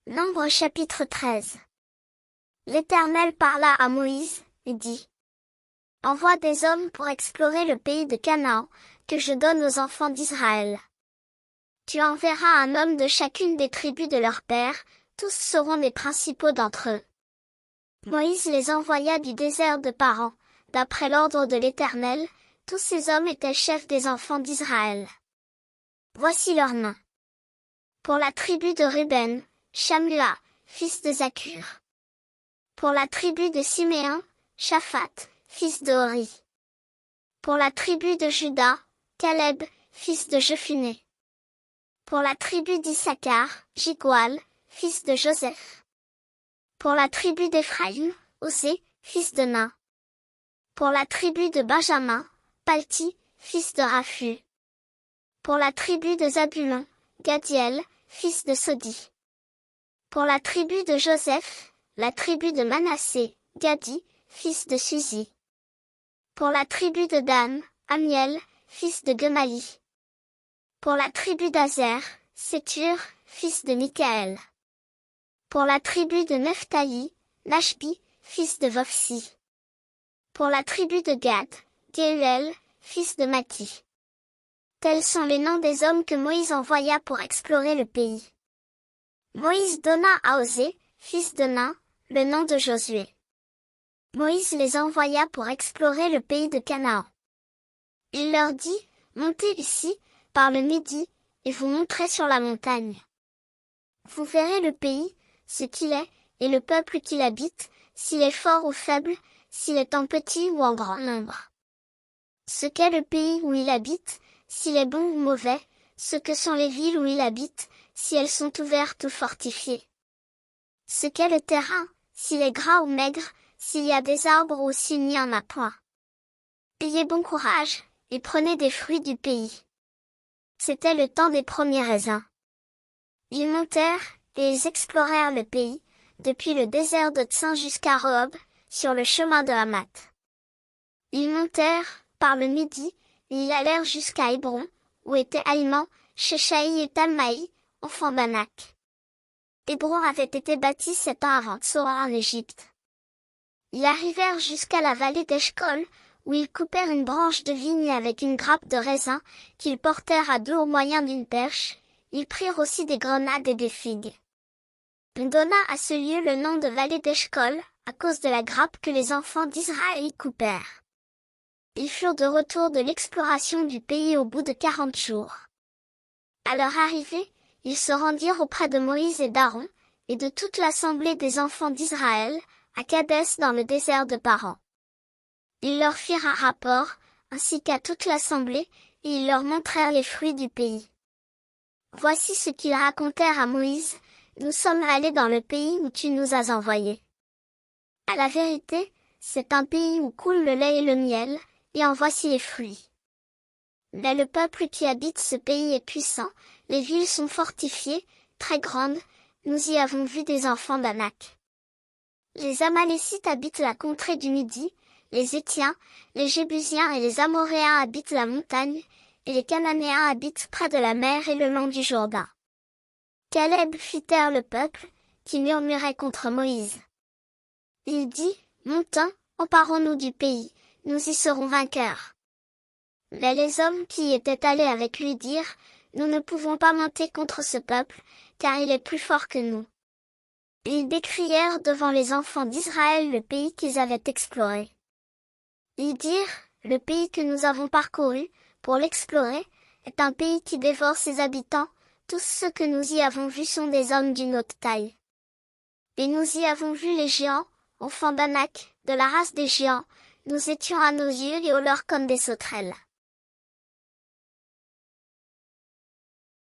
Nombre chapitre 13. L'Éternel parla à Moïse, et dit: Envoie des hommes pour explorer le pays de Canaan, que je donne aux enfants d'Israël. Tu enverras un homme de chacune des tribus de leur père, tous seront les principaux d'entre eux. Moïse les envoya du désert de Paran, d'après l'ordre de l'Éternel, tous ces hommes étaient chefs des enfants d'Israël. Voici leurs noms. Pour la tribu de Ruben, Shammua, fils de Zakur. Pour la tribu de Siméon, Shaphat, fils de Hori. Pour la tribu de Juda, Caleb, fils de Jephuné. Pour la tribu d'Issachar, Jigwal, fils de Joseph. Pour la tribu d'Éphraïm, Osée, fils de Nun. Pour la tribu de Benjamin, Palti, fils de Raphu. Pour la tribu de Zabulon, Gadiel, fils de Sodi. Pour la tribu de Joseph, la tribu de Manassé, Gadi, fils de Suzi. Pour la tribu de Dan, Amiel, fils de Gemali. Pour la tribu d'Azer, Sétur, fils de Michaël. Pour la tribu de Nephthali, Nashbi, fils de Vophsi. Pour la tribu de Gad, Géuel, fils de Maki. Tels sont les noms des hommes que Moïse envoya pour explorer le pays. Moïse donna à Osée, fils de Nun, le nom de Josué. Moïse les envoya pour explorer le pays de Canaan. Il leur dit: Montez ici, par le midi, et vous monterez sur la montagne. Vous verrez le pays, ce qu'il est, et le peuple qui l'habite, s'il est fort ou faible, s'il est en petit ou en grand nombre. Ce qu'est le pays où il habite, s'il est bon ou mauvais, ce que sont les villes où il habite, si elles sont ouvertes ou fortifiées. Ce qu'est le terrain, s'il est gras ou maigre, s'il y a des arbres ou s'il n'y en a point. Ayez bon courage, et prenez des fruits du pays. C'était le temps des premiers raisins. Ils montèrent, et ils explorèrent le pays, depuis le désert de Tsin jusqu'à Rehob, sur le chemin de Hamath. Ils montèrent, par le midi, et ils allèrent jusqu'à Hébron, où étaient Ahiman, Sheshaï et Talmaï, enfants d'Anak. Hébron avait été bâti 7 ans avant Tsora en Égypte. Ils arrivèrent jusqu'à la vallée d'Eshcol, où ils coupèrent une branche de vigne avec une grappe de raisin, qu'ils portèrent à dos au moyen d'une perche. Ils prirent aussi des grenades et des figues. On donna à ce lieu le nom de vallée d'Eshcol, à cause de la grappe que les enfants d'Israël y coupèrent. Ils furent de retour de l'exploration du pays au bout de 40 jours. À leur arrivée, ils se rendirent auprès de Moïse et d'Aaron, et de toute l'assemblée des enfants d'Israël, à Kadès dans le désert de Paran. Ils leur firent un rapport, ainsi qu'à toute l'assemblée, et ils leur montrèrent les fruits du pays. Voici ce qu'ils racontèrent à Moïse: Nous sommes allés dans le pays où tu nous as envoyés. À la vérité, c'est un pays où coule le lait et le miel, et en voici les fruits. Mais le peuple qui habite ce pays est puissant, les villes sont fortifiées, très grandes, nous y avons vu des enfants d'Anak. Les Amalécites habitent la contrée du Midi, les Étiens, les Jébusiens et les Amoréens habitent la montagne, et les Cananéens habitent près de la mer et le long du Jourdain. Caleb fit taire le peuple, qui murmurait contre Moïse. Il dit: Montons, emparons-nous du pays, nous y serons vainqueurs. Mais les hommes qui y étaient allés avec lui dirent: Nous ne pouvons pas monter contre ce peuple, car il est plus fort que nous. Ils décrièrent devant les enfants d'Israël le pays qu'ils avaient exploré. Ils dirent: Le pays que nous avons parcouru, pour l'explorer, est un pays qui dévore ses habitants, tous ceux que nous y avons vus sont des hommes d'une haute taille. Et nous y avons vu les géants, enfants d'Anak, de la race des géants, nous étions à nos yeux et aux leurs comme des sauterelles.